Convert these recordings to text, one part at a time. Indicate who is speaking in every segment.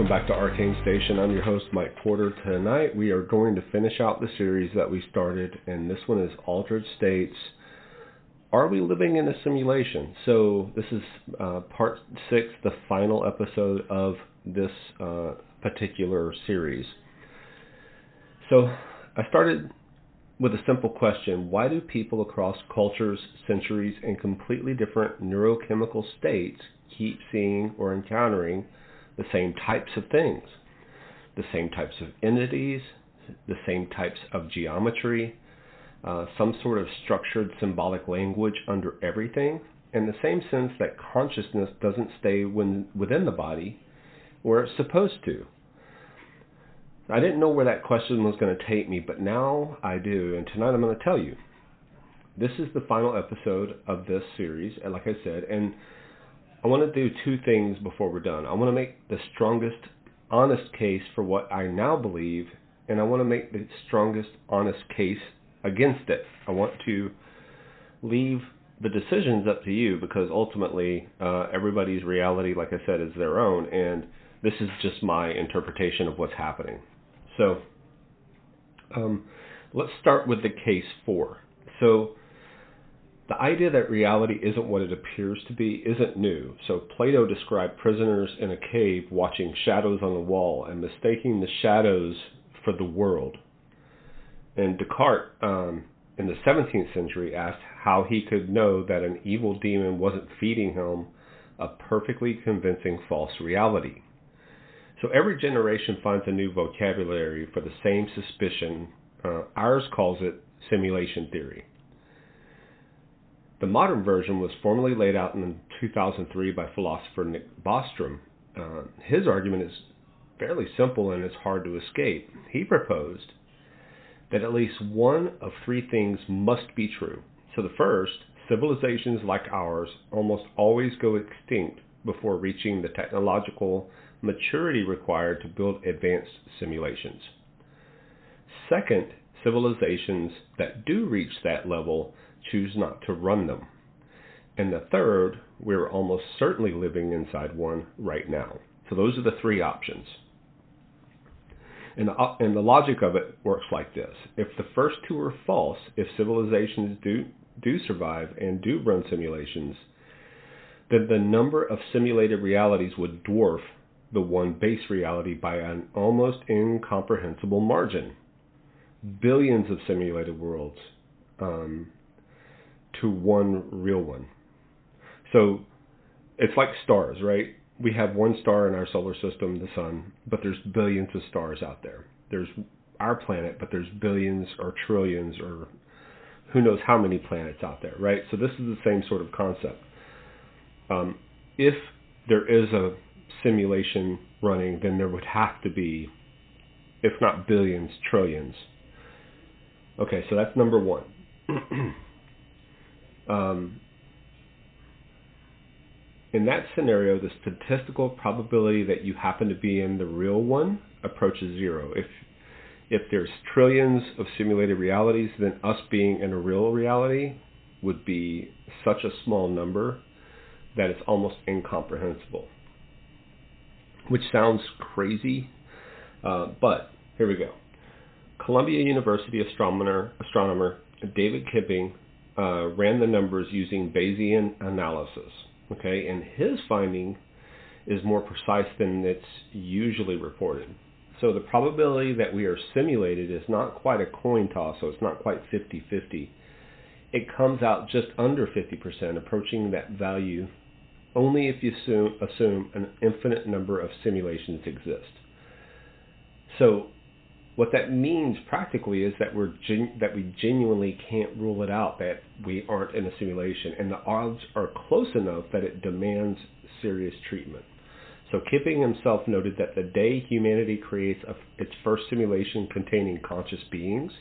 Speaker 1: Welcome back to Arcane Station. I'm your host, Mike Porter. Tonight we are going to finish out the series that we started, and this one is Altered States. Are we living in a simulation? So this is part 6, the final episode of this particular series. So I started with a simple question. Why do people across cultures, centuries, and completely different neurochemical states keep seeing or encountering the same types of things, the same types of entities, the same types of geometry, some sort of structured symbolic language under everything, in the same sense that consciousness doesn't stay within the body where it's supposed to? I didn't know where that question was going to take me, but now I do, and tonight I'm going to tell you. This is the final episode of this series, like I said, and I want to do two things before we're done. I want to make the strongest, honest case for what I now believe, and I want to make the strongest, honest case against it. I want to leave the decisions up to you, because ultimately everybody's reality, like I said, is their own, and this is just my interpretation of what's happening. So let's start with the case 4. So the idea that reality isn't what it appears to be isn't new. So Plato described prisoners in a cave watching shadows on the wall and mistaking the shadows for the world. And Descartes, in the 17th century, asked how he could know that an evil demon wasn't feeding him a perfectly convincing false reality. So every generation finds a new vocabulary for the same suspicion. Ours calls it simulation theory. The modern version was formally laid out in 2003 by philosopher Nick Bostrom. His argument is fairly simple and it's hard to escape. He proposed that at least one of 3 things must be true. So the first, civilizations like ours almost always go extinct before reaching the technological maturity required to build advanced simulations. Second, civilizations that do reach that level choose not to run them. And the third, we're almost certainly living inside one right now. So those are the 3 options. And the logic of it works like this. If the first 2 are false, if civilizations do survive and do run simulations, then the number of simulated realities would dwarf the one base reality by an almost incomprehensible margin. Billions of simulated worlds to one real one. So it's like stars, right? We have one star in our solar system, the sun, but there's billions of stars out there. There's our planet, but there's billions or trillions or who knows how many planets out there, right? So this is the same sort of concept. If there is a simulation running, then there would have to be, if not billions, trillions. Okay, so that's number 1. In that scenario, the statistical probability that you happen to be in the real one approaches 0. If there's trillions of simulated realities, then us being in a real reality would be such a small number that it's almost incomprehensible. Which sounds crazy, but here we go. Columbia University astronomer David Kipping ran the numbers using Bayesian analysis. Okay, and his finding is more precise than it's usually reported. So the probability that we are simulated is not quite a coin toss, so it's not quite 50-50. It comes out just under 50%, approaching that value only if you assume an infinite number of simulations exist. So what that means practically is that we genuinely can't rule it out that we aren't in a simulation, and the odds are close enough that it demands serious treatment. So Kipping himself noted that the day humanity creates its first simulation containing conscious beings,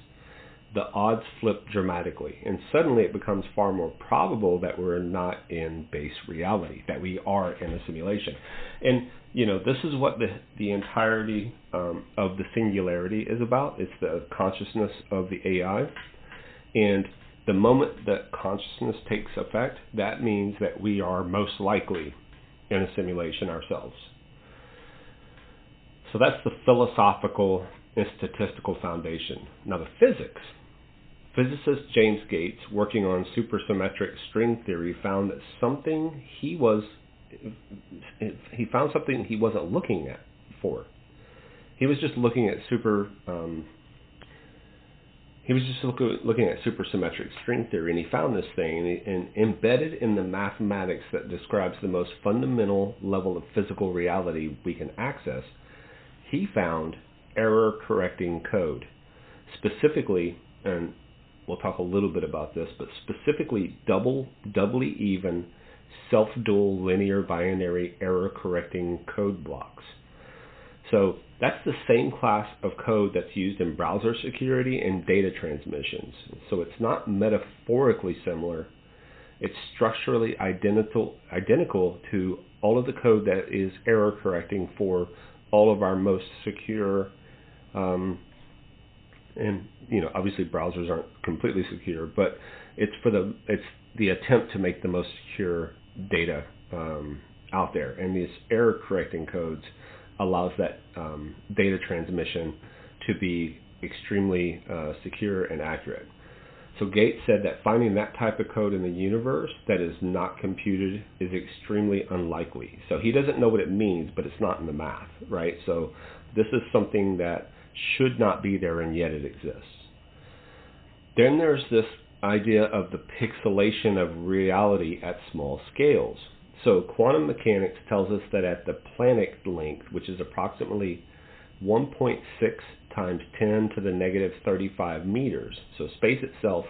Speaker 1: the odds flip dramatically, and suddenly it becomes far more probable that we're not in base reality, that we are in a simulation. And this is what the entirety of the singularity is about. It's the consciousness of the AI. And the moment that consciousness takes effect, that means that we are most likely in a simulation ourselves. So that's the philosophical and statistical foundation. Now the physics. Physicist James Gates, working on supersymmetric string theory, found that he found something he wasn't looking at before. He was just looking at looking at supersymmetric string theory, and he found this thing, and embedded in the mathematics that describes the most fundamental level of physical reality we can access, he found error-correcting code. Specifically, and we'll talk a little bit about this, but specifically doubly even, self-dual linear binary error-correcting code blocks. So that's the same class of code that's used in browser security and data transmissions. So it's not metaphorically similar. It's structurally identical to all of the code that is error correcting for all of our most secure, and obviously browsers aren't completely secure, but it's the attempt to make the most secure data out there. And these error correcting codes allows that data transmission to be extremely secure and accurate. So Gates said that finding that type of code in the universe that is not computed is extremely unlikely. So he doesn't know what it means, but it's not in the math, right? So this is something that should not be there, and yet it exists. Then there's this idea of the pixelation of reality at small scales. So quantum mechanics tells us that at the Planck length, which is approximately 1.6 times 10 to the negative 35 meters, so space itself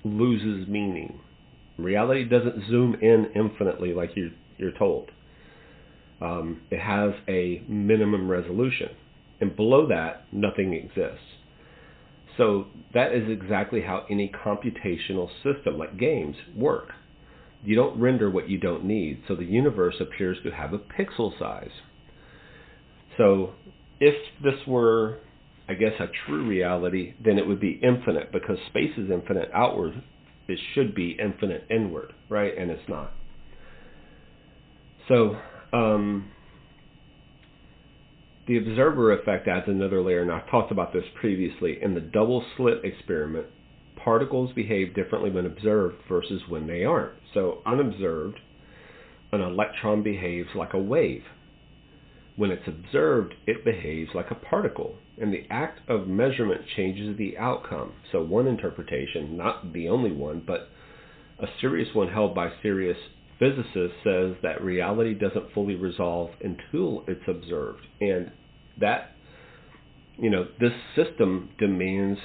Speaker 1: loses meaning. Reality doesn't zoom in infinitely like you're told. It has a minimum resolution, and below that, nothing exists. So that is exactly how any computational system, like games, work. You don't render what you don't need, so the universe appears to have a pixel size. So if this were, I guess, a true reality, then it would be infinite, because space is infinite outward. It should be infinite inward, right? And it's not. So the observer effect adds another layer, and I've talked about this previously. In the double slit experiment, particles behave differently when observed versus when they aren't. So unobserved, an electron behaves like a wave. When it's observed, it behaves like a particle, and the act of measurement changes the outcome. So one interpretation, not the only one, but a serious one held by serious physicists, says that reality doesn't fully resolve until it's observed. And that, this system demands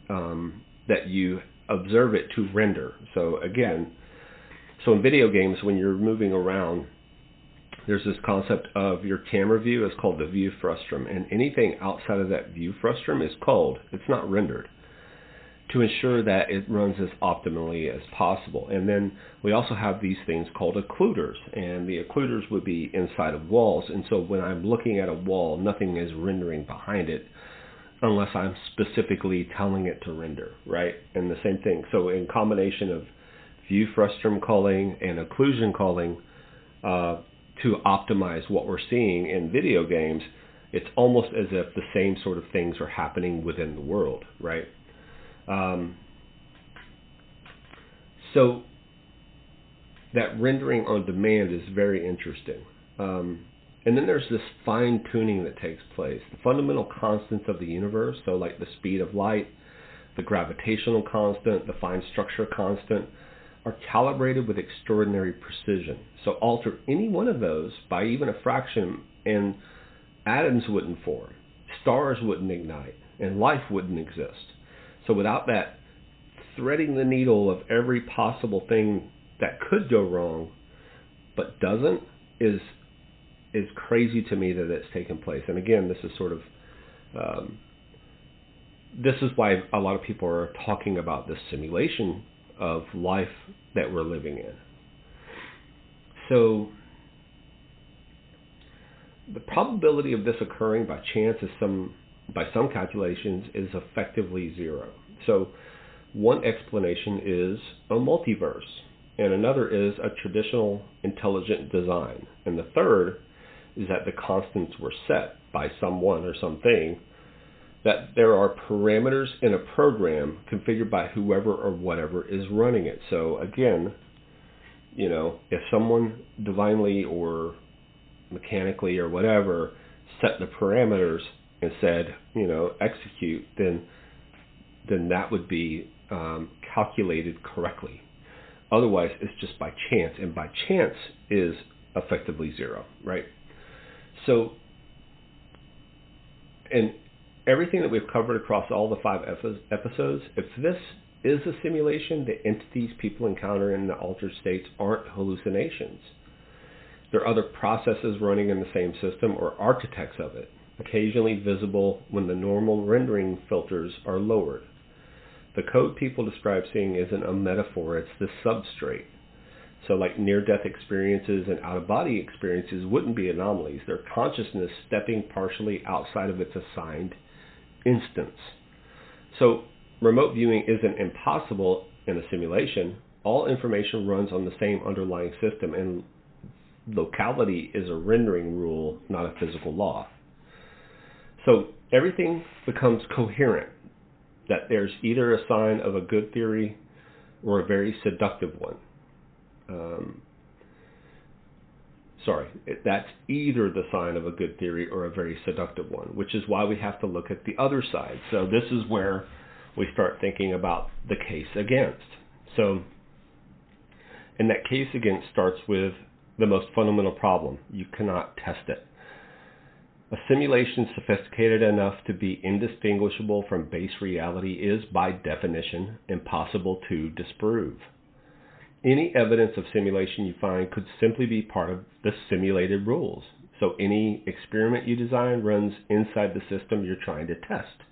Speaker 1: that you observe it to render. So again, in video games, when you're moving around, there's this concept of your camera view is called the view frustum, and anything outside of that view frustum is culled. It's not rendered, to ensure that it runs as optimally as possible. And then we also have these things called occluders, and the occluders would be inside of walls. And so when I'm looking at a wall, nothing is rendering behind it unless I'm specifically telling it to render, right? And the same thing. So in combination of view frustum culling and occlusion culling to optimize what we're seeing in video games, it's almost as if the same sort of things are happening within the world, right? So that rendering on demand is very interesting. And then there's this fine-tuning that takes place. The fundamental constants of the universe, so like the speed of light, the gravitational constant, the fine structure constant, are calibrated with extraordinary precision. So alter any one of those by even a fraction, and atoms wouldn't form, stars wouldn't ignite, and life wouldn't exist. So without that threading the needle of every possible thing that could go wrong but doesn't is crazy to me that it's taken place. And again, this is sort of this is why a lot of people are talking about this simulation of life that we're living in. So the probability of this occurring by chance is by some calculations is effectively zero. So one explanation is a multiverse, and another is a traditional intelligent design, and the third is that the constants were set by someone or something, that there are parameters in a program configured by whoever or whatever is running it. So again, if someone divinely or mechanically or whatever set the parameters and said, execute, then that would be calculated correctly. Otherwise, it's just by chance, and by chance is effectively zero, right? So, and everything that we've covered across all the 5 episodes, if this is a simulation, the entities people encounter in the altered states aren't hallucinations. There are other processes running in the same system or architects of it, occasionally visible when the normal rendering filters are lowered. The code people describe seeing isn't a metaphor, it's the substrate. So like near-death experiences and out-of-body experiences wouldn't be anomalies. They're consciousness stepping partially outside of its assigned instance. So remote viewing isn't impossible in a simulation. All information runs on the same underlying system, and locality is a rendering rule, not a physical law. So everything becomes coherent, that there's either a sign of a good theory or a very seductive one. That's either the sign of a good theory or a very seductive one, which is why we have to look at the other side. So this is where we start thinking about the case against. So, and that case against starts with the most fundamental problem. You cannot test it. A simulation sophisticated enough to be indistinguishable from base reality is, by definition, impossible to disprove. Any evidence of simulation you find could simply be part of the simulated rules. So any experiment you design runs inside the system you're trying to test.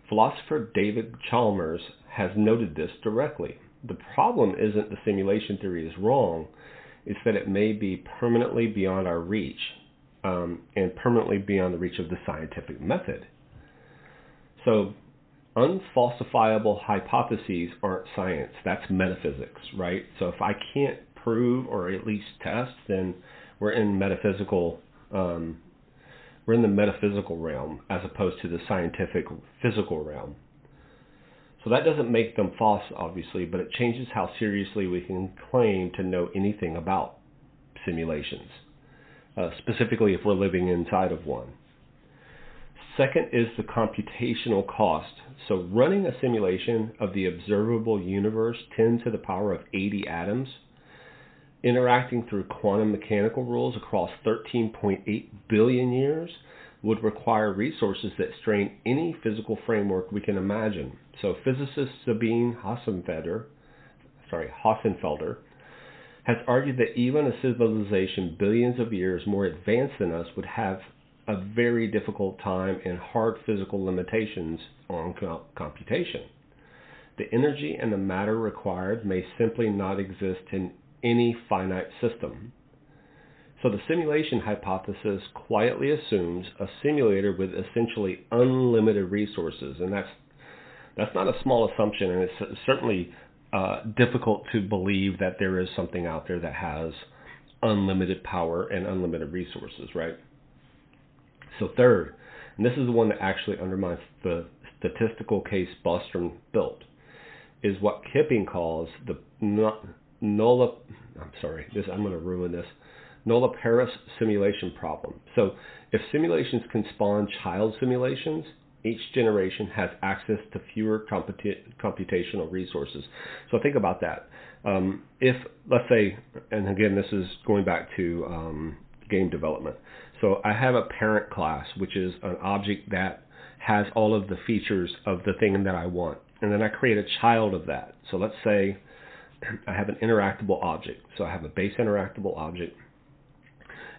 Speaker 1: Philosopher David Chalmers has noted this directly. The problem isn't the simulation theory is wrong, it's that it may be permanently beyond our reach, and permanently beyond the reach of the scientific method. So unfalsifiable hypotheses aren't science, that's metaphysics, right? So if I can't prove or at least test, then we're in metaphysical, we're in the metaphysical realm as opposed to the scientific physical realm. So that doesn't make them false, obviously, but it changes how seriously we can claim to know anything about simulations, specifically if we're living inside of one. Second is the computational cost. So running a simulation of the observable universe 10 to the power of 80 atoms, interacting through quantum mechanical rules across 13.8 billion years, would require resources that strain any physical framework we can imagine. So physicist Sabine Hossenfelder has argued that even a civilization billions of years more advanced than us would have a very difficult time and hard physical limitations on computation. The energy and the matter required may simply not exist in any finite system. So the simulation hypothesis quietly assumes a simulator with essentially unlimited resources, and that's not a small assumption, and it's certainly difficult to believe that there is something out there that has unlimited power and unlimited resources, right? So third, and this is the one that actually undermines the statistical case Bostrom built, is what Kipping calls the nulliparous simulation problem. So if simulations can spawn child simulations, each generation has access to fewer computational resources. So think about that. If, let's say, and again, this is going back to game development. So I have a parent class, which is an object that has all of the features of the thing that I want. And then I create a child of that. So let's say I have an interactable object. So I have a base interactable object.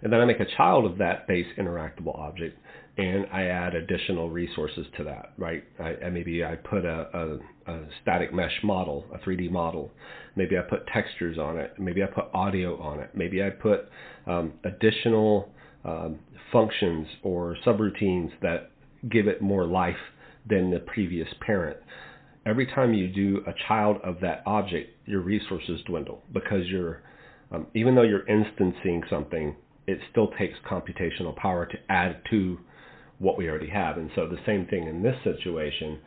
Speaker 1: And then I make a child of that base interactable object, and I add additional resources to that, right? Maybe I put a static mesh model, a 3D model. Maybe I put textures on it. Maybe I put audio on it. Maybe I put additional functions or subroutines that give it more life than the previous parent. Every time you do a child of that object, your resources dwindle because you're, even though you're instancing something, it still takes computational power to add to what we already have. And so the same thing in this situation.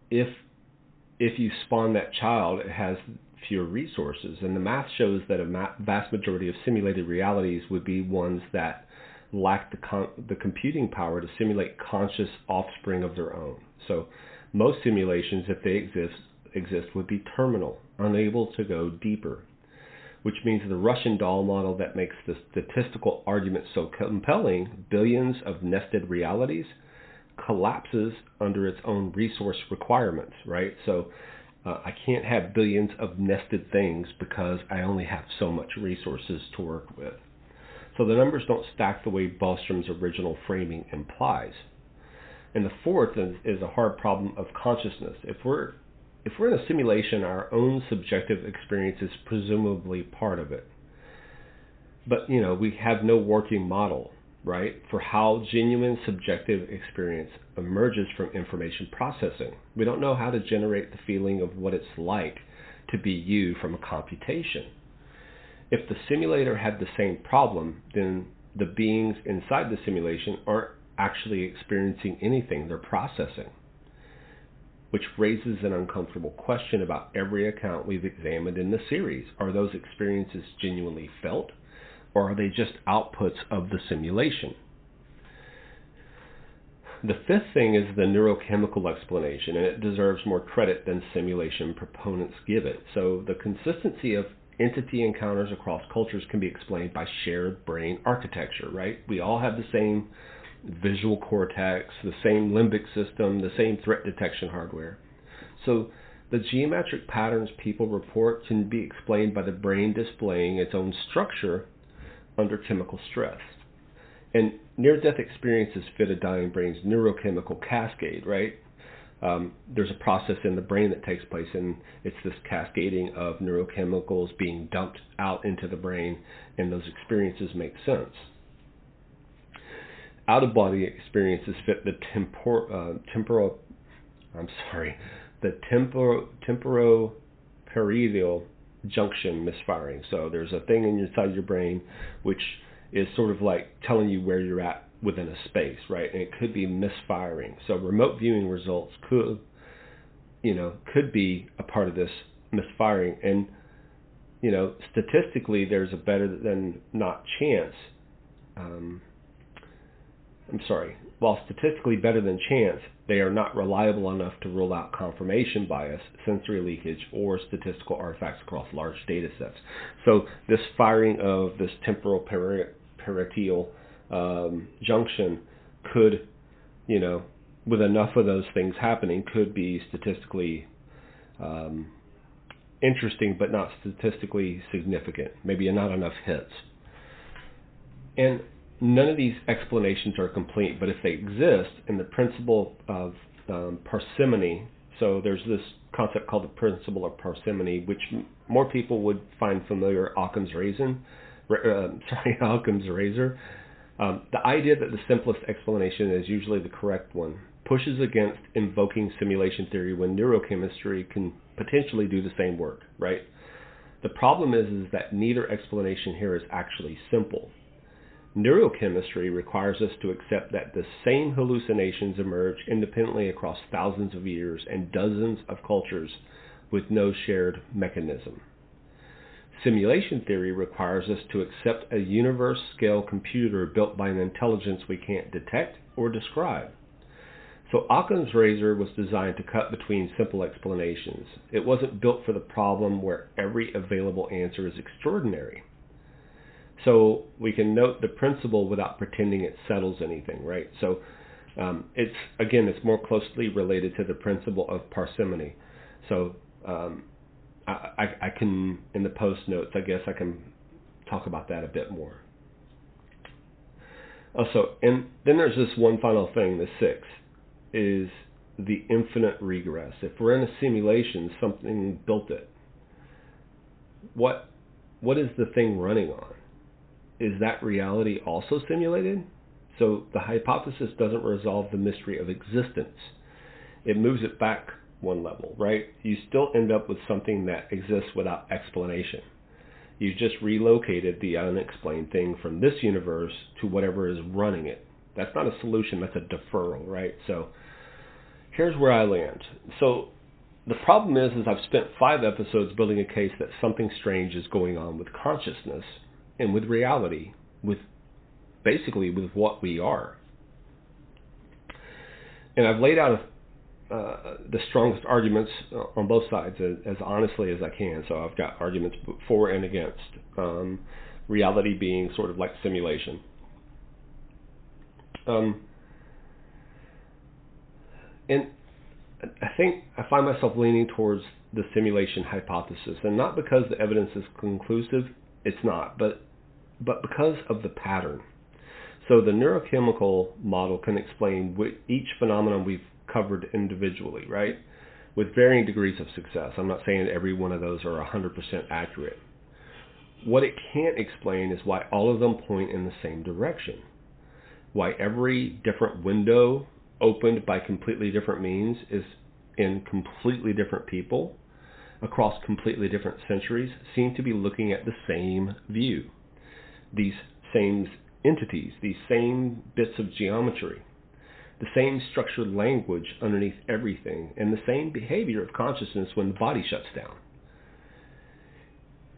Speaker 1: If you spawn that child, it has fewer resources, and the math shows that a vast majority of simulated realities would be ones that lack the computing power to simulate conscious offspring of their own. So most simulations, if they exist, would be terminal, unable to go deeper, which means the Russian doll model that makes the statistical argument so compelling, billions of nested realities, collapses under its own resource requirements, right? So I can't have billions of nested things because I only have so much resources to work with. So the numbers don't stack the way Bostrom's original framing implies. And the fourth is a hard problem of consciousness. If we're in a simulation, our own subjective experience is presumably part of it. But, we have no working model, right, for how genuine subjective experience emerges from information processing. We don't know how to generate the feeling of what it's like to be you from a computation. If the simulator had the same problem, then the beings inside the simulation aren't actually experiencing anything, they're processing, which raises an uncomfortable question about every account we've examined in the series. Are those experiences genuinely felt, or are they just outputs of the simulation? The fifth thing is the neurochemical explanation, and it deserves more credit than simulation proponents give it. So the consistency of entity encounters across cultures can be explained by shared brain architecture, right? We all have the same visual cortex, the same limbic system, the same threat detection hardware. So the geometric patterns people report can be explained by the brain displaying its own structure under chemical stress. And near-death experiences fit a dying brain's neurochemical cascade, right? There's a process in the brain that takes place, and it's this cascading of neurochemicals being dumped out into the brain, and those experiences make sense. Out-of-body experiences fit the temporoperidial junction misfiring. So there's a thing inside your brain which is sort of like telling you where you're at within a space, right? And it could be misfiring. So remote viewing results could be a part of this misfiring. And, statistically, there's a better than not chance. While statistically better than chance, they are not reliable enough to rule out confirmation bias, sensory leakage, or statistical artifacts across large data sets. So this firing of this temporal parietal junction could, with enough of those things happening, could be statistically interesting, but not statistically significant. Maybe not enough hits. And none of these explanations are complete, but if they exist, in the principle of parsimony, so there's this concept called the principle of parsimony, which more people would find familiar, Occam's razor. The idea that the simplest explanation is usually the correct one pushes against invoking simulation theory when neurochemistry can potentially do the same work, right? The problem is that neither explanation here is actually simple. Neurochemistry requires us to accept that the same hallucinations emerge independently across thousands of years and dozens of cultures with no shared mechanism. Simulation theory requires us to accept a universe-scale computer built by an intelligence we can't detect or describe. So Occam's razor was designed to cut between simple explanations. It wasn't built for the problem where every available answer is extraordinary. So we can note the principle without pretending it settles anything, right? So it's more closely related to the principle of parsimony. So I can, in the post notes, I guess I can talk about that a bit more. Also, and then there's this one final thing, the sixth, is the infinite regress. If we're in a simulation, something built it. What is the thing running on? Is that reality also simulated? So the hypothesis doesn't resolve the mystery of existence. It moves it back one level, right? You still end up with something that exists without explanation. You just relocated the unexplained thing from this universe to whatever is running it. That's not a solution, that's a deferral, right? So here's where I land. So the problem is I've spent 5 episodes building a case that something strange is going on with consciousness and with reality, with basically with what we are. And I've laid out the strongest arguments on both sides as honestly as I can. So I've got arguments for and against, reality being sort of like simulation. And I think I find myself leaning towards the simulation hypothesis, and not because the evidence is conclusive, it's not, but because of the pattern. So the neurochemical model can explain each phenomenon we've covered individually, right? With varying degrees of success. I'm not saying every one of those are 100% accurate. What it can't explain is why all of them point in the same direction. Why every different window opened by completely different means is in completely different people across completely different centuries seem to be looking at the same view. These same entities, these same bits of geometry, the same structured language underneath everything, and the same behavior of consciousness when the body shuts down.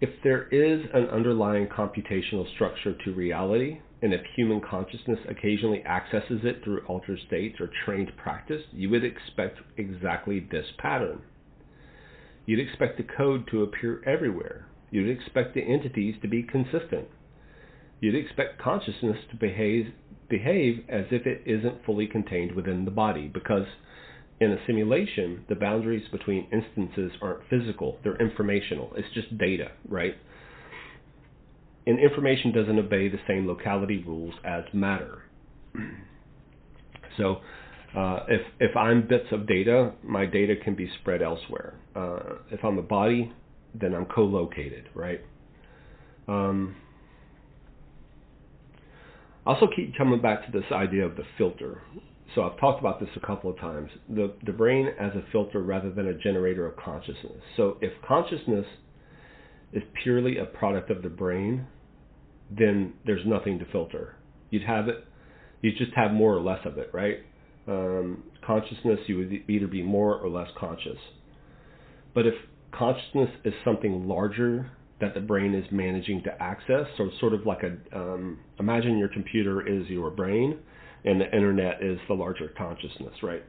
Speaker 1: If there is an underlying computational structure to reality, and if human consciousness occasionally accesses it through altered states or trained practice, you would expect exactly this pattern. You'd expect the code to appear everywhere. You'd expect the entities to be consistent. You'd expect consciousness to behave as if it isn't fully contained within the body, because in a simulation, the boundaries between instances aren't physical, they're informational. It's just data, right? And information doesn't obey the same locality rules as matter. So if I'm bits of data, my data can be spread elsewhere. If I'm a body, then I'm co-located, right? I also keep coming back to this idea of the filter. So I've talked about this a couple of times. The brain as a filter rather than a generator of consciousness. So if consciousness is purely a product of the brain, then there's nothing to filter. You'd just have more or less of it, right? Consciousness, you would either be more or less conscious. But if consciousness is something larger that the brain is managing to access, so sort of like imagine your computer is your brain and the internet is the larger consciousness, right?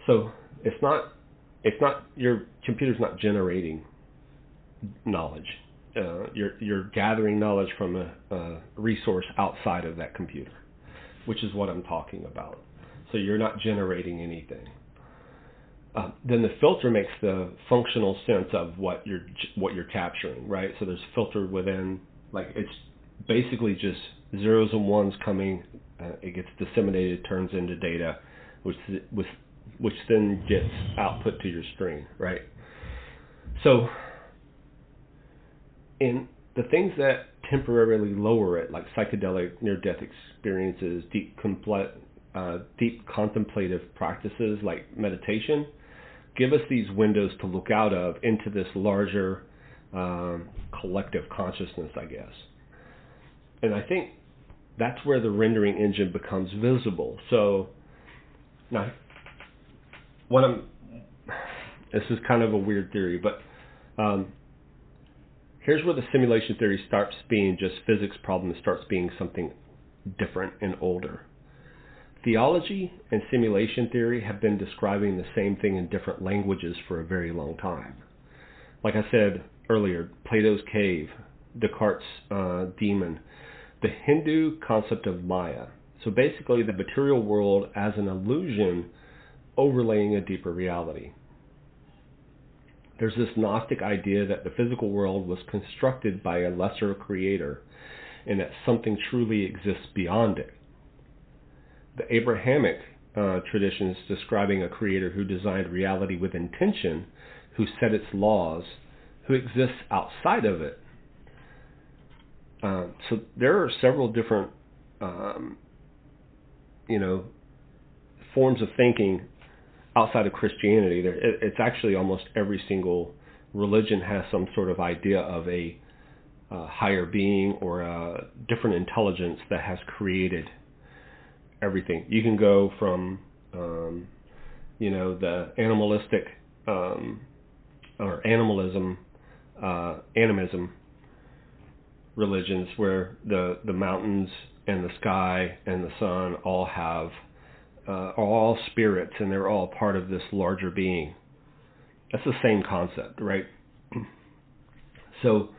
Speaker 1: So it's not your computer's not generating knowledge. You're gathering knowledge from a resource outside of that computer, which is what I'm talking about. So you're not generating anything. Then the filter makes the functional sense of what you're capturing, right? So there's filter within, like it's basically just zeros and ones coming. It gets disseminated, turns into data, which then gets output to your screen, right? So in the things that temporarily lower it, like psychedelic near-death experiences, deep contemplative practices like meditation, give us these windows to look out of into this larger collective consciousness, I guess. And I think that's where the rendering engine becomes visible. So now, this is kind of a weird theory, but here's where the simulation theory starts being just physics problem and starts being something different and older. Theology and simulation theory have been describing the same thing in different languages for a very long time. Like I said earlier, Plato's cave, Descartes' demon, the Hindu concept of Maya. So basically the material world as an illusion overlaying a deeper reality. There's this Gnostic idea that the physical world was constructed by a lesser creator and that something truly exists beyond it. The Abrahamic traditions describing a creator who designed reality with intention, who set its laws, who exists outside of it. So there are several different, forms of thinking outside of Christianity. It's actually almost every single religion has some sort of idea of a higher being or a different intelligence that has created everything. You can go from, the animalistic or animism religions where the mountains and the sky and the sun all are all spirits, and they're all part of this larger being. That's the same concept, right? So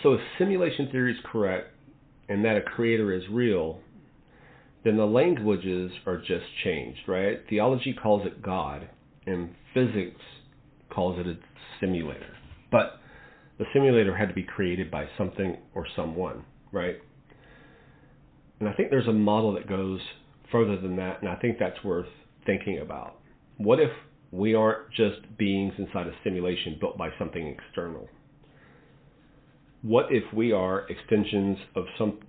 Speaker 1: if simulation theory is correct and that a creator is real, then the languages are just changed, right? Theology calls it God, and physics calls it a simulator. But the simulator had to be created by something or someone, right? And I think there's a model that goes further than that, and I think that's worth thinking about. What if we aren't just beings inside a simulation built by something external? What if we are extensions of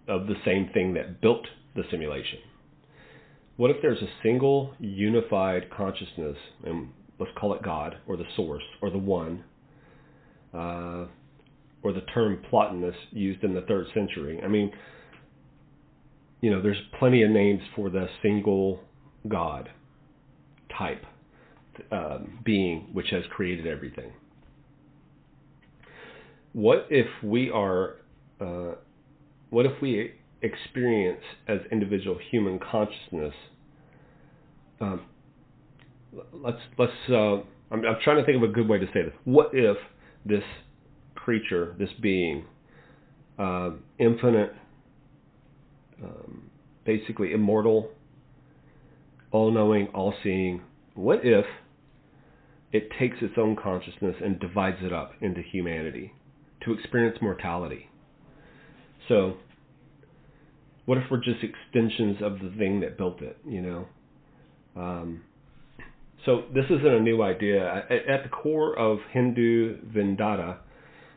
Speaker 1: the same thing that built the simulation? What if there's a single unified consciousness, and let's call it God, or the source, or the one, or the term Plotinus used in the 3rd century? I mean, there's plenty of names for the single God type being which has created everything. What if we experience as individual human consciousness? I'm trying to think of a good way to say this. What if this creature, this being, infinite, basically immortal, all-knowing, all-seeing, what if it takes its own consciousness and divides it up into humanity to experience mortality? So what if we're just extensions of the thing that built it, So this isn't a new idea. At the core of Hindu Vedanta,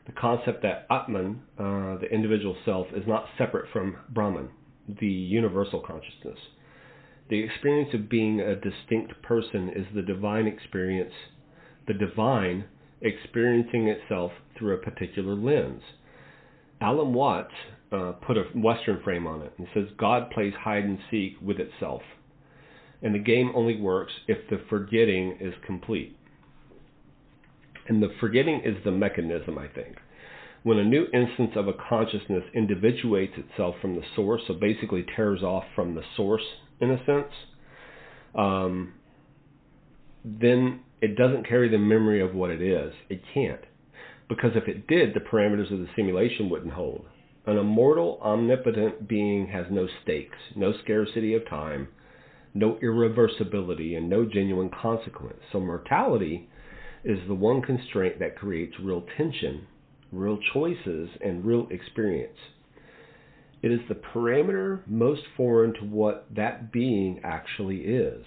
Speaker 1: the concept that Atman, the individual self, is not separate from Brahman, the universal consciousness. The experience of being a distinct person is the divine experience, the divine experiencing itself through a particular lens. Alan Watts put a Western frame on it and says God plays hide and seek with itself, and the game only works if the forgetting is complete. And the forgetting is the mechanism, I think. When a new instance of a consciousness individuates itself from the source, so basically tears off from the source in a sense, then it doesn't carry the memory of what it is. It can't. Because if it did, the parameters of the simulation wouldn't hold. An immortal, omnipotent being has no stakes, no scarcity of time, no irreversibility, and no genuine consequence. So mortality is the one constraint that creates real tension, real choices, and real experience. It is the parameter most foreign to what that being actually is,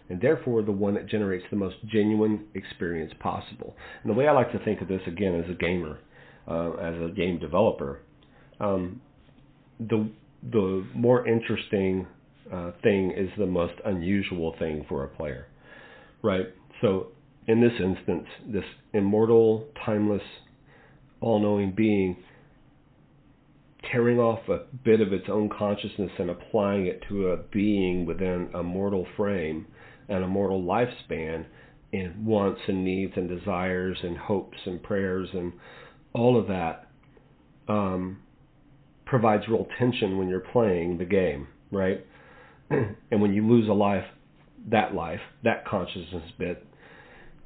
Speaker 1: and therefore the one that generates the most genuine experience possible. And the way I like to think of this, again, as a gamer, as a game developer, the more interesting thing is the most unusual thing for a player, right? So in this instance, this immortal, timeless, all-knowing being tearing off a bit of its own consciousness and applying it to a being within a mortal frame and a mortal lifespan in wants and needs and desires and hopes and prayers and all of that provides real tension when you're playing the game, right? And when you lose a life, that consciousness bit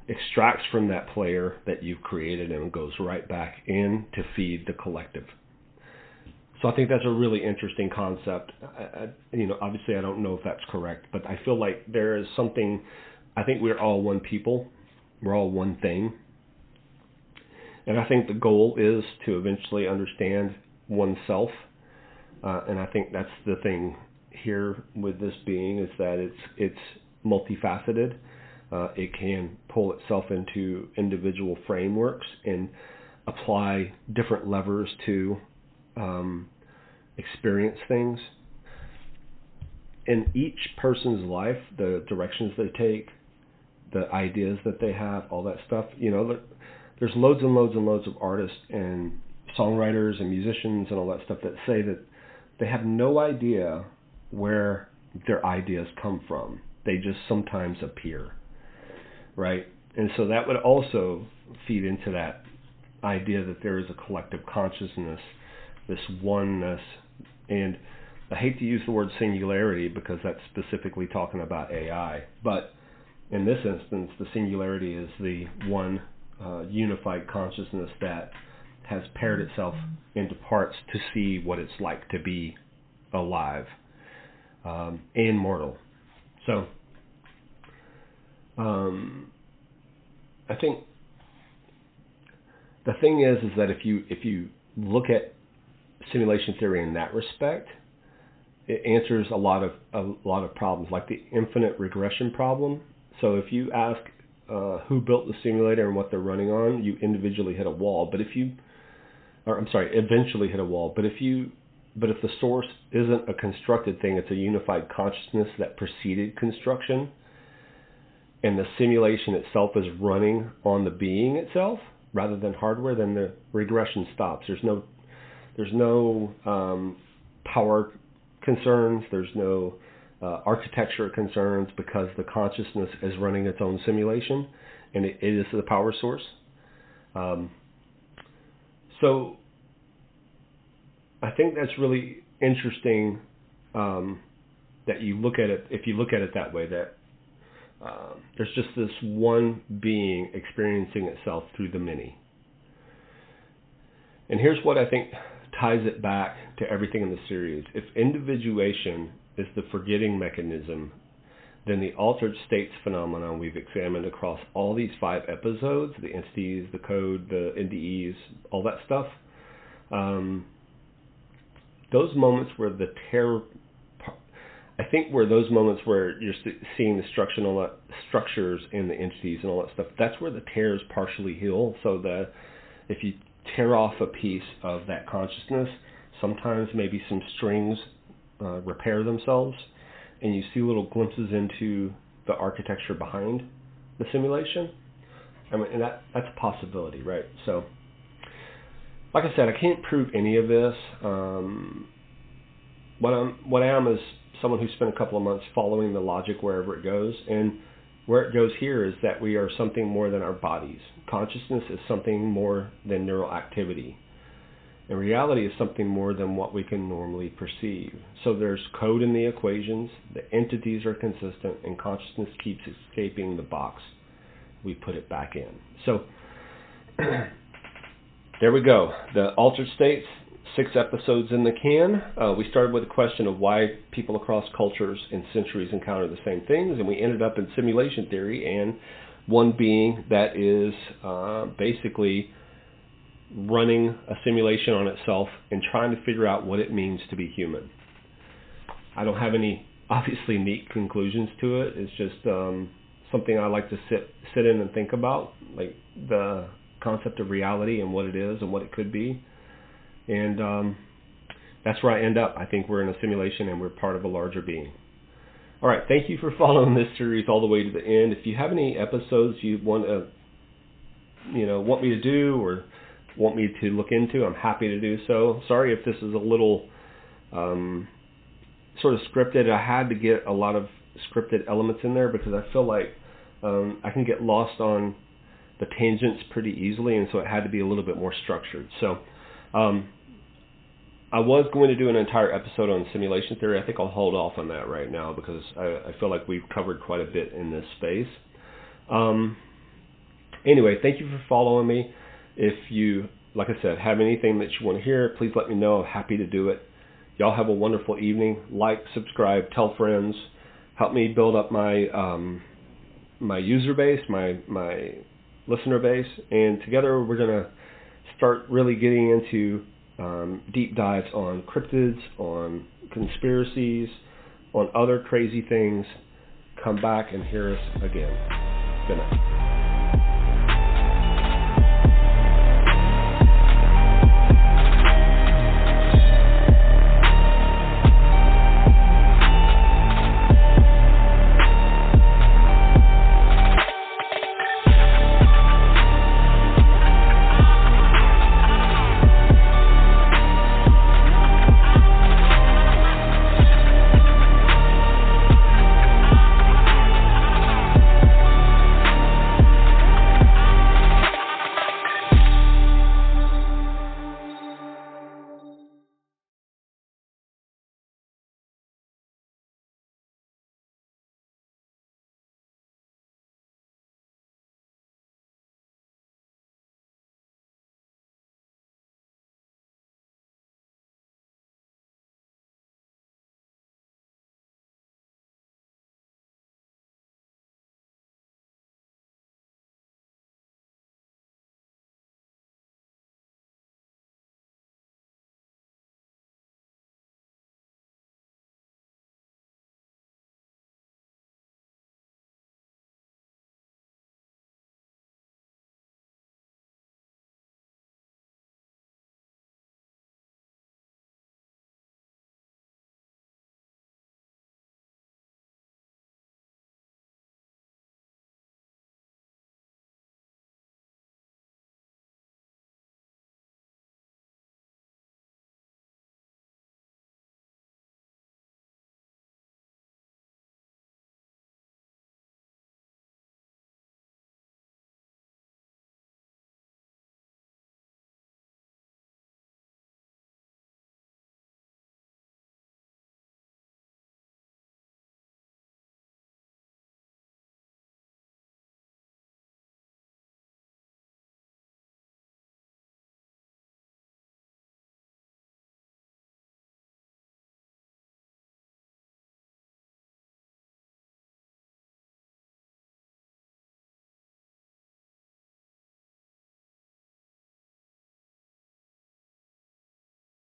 Speaker 1: extracts from that player that you've created and goes right back in to feed the collective. So I think that's a really interesting concept. Obviously I don't know if that's correct, but I feel like there is something. I think we're all one people. We're all one thing. And I think the goal is to eventually understand oneself. And I think that's the thing here with this being, is that it's multifaceted. It can pull itself into individual frameworks and apply different levers to experience things. In each person's life, the directions they take the ideas that they have, all that stuff. There's loads and loads and loads of artists and songwriters and musicians and all that stuff that say that they have no idea where their ideas come from. They just sometimes appear, right? And so that would also feed into that idea that there is a collective consciousness, this oneness. And I hate to use the word singularity because that's specifically talking about AI, but in this instance, the singularity is the one unified consciousness that has paired itself into parts to see what it's like to be alive and mortal. So I think the thing is that if you look at simulation theory in that respect, it answers a lot of problems, like the infinite regression problem. So if you ask who built the simulator and what they're running on, you individually hit a wall. Eventually hit a wall. But if the source isn't a constructed thing, it's a unified consciousness that preceded construction, and the simulation itself is running on the being itself rather than hardware, then the regression stops. There's no power concerns. There's no architecture concerns because the consciousness is running its own simulation, and it is the power source. So I think that's really interesting that you look at it, if you look at it that way, that there's just this one being experiencing itself through the many. And here's what I think ties it back to everything in the series. If individuation is the forgetting mechanism, then the altered states phenomenon we've examined across all these 5 episodes, the entities, the code, the NDEs, all that stuff, those moments where the terror, I think where those moments where you're seeing the structures and the entities and all that stuff, that's where the tears partially heal. So that if you tear off a piece of that consciousness, sometimes maybe some strings repair themselves, and you see little glimpses into the architecture behind the simulation. I mean, and that's a possibility, right? So, like I said, I can't prove any of this. What I am is someone who spent a couple of months following the logic wherever it goes, and where it goes here is that we are something more than our bodies. Consciousness is something more than neural activity. And reality is something more than what we can normally perceive. So there's code in the equations, the entities are consistent, and consciousness keeps escaping the box. We put it back in. So there we go. The altered states, 6 episodes in the can. We started with a question of why people across cultures and centuries encounter the same things, and we ended up in simulation theory and one being that is basically running a simulation on itself and trying to figure out what it means to be human. I don't have any obviously neat conclusions to it. It's just something I like to sit in and think about, like the concept of reality and what it is and what it could be. And that's where I end up. I think we're in a simulation and we're part of a larger being. All right, thank you for following this series all the way to the end. If you have any episodes you want me to do or want me to look into, I'm happy to do so. Sorry if this is a little sort of scripted. I had to get a lot of scripted elements in there because I feel like I can get lost on the tangents pretty easily, and so it had to be a little bit more structured. So I was going to do an entire episode on simulation theory. I think I'll hold off on that right now because I feel like we've covered quite a bit in this space. Anyway, thank you for following me. If you, like I said, have anything that you want to hear, please let me know. I'm happy to do it. Y'all have a wonderful evening. Like, subscribe, tell friends. Help me build up my my user base, my listener base, and together we're going to start really getting into deep dives on cryptids, on conspiracies, on other crazy things. Come back and hear us again. Good night.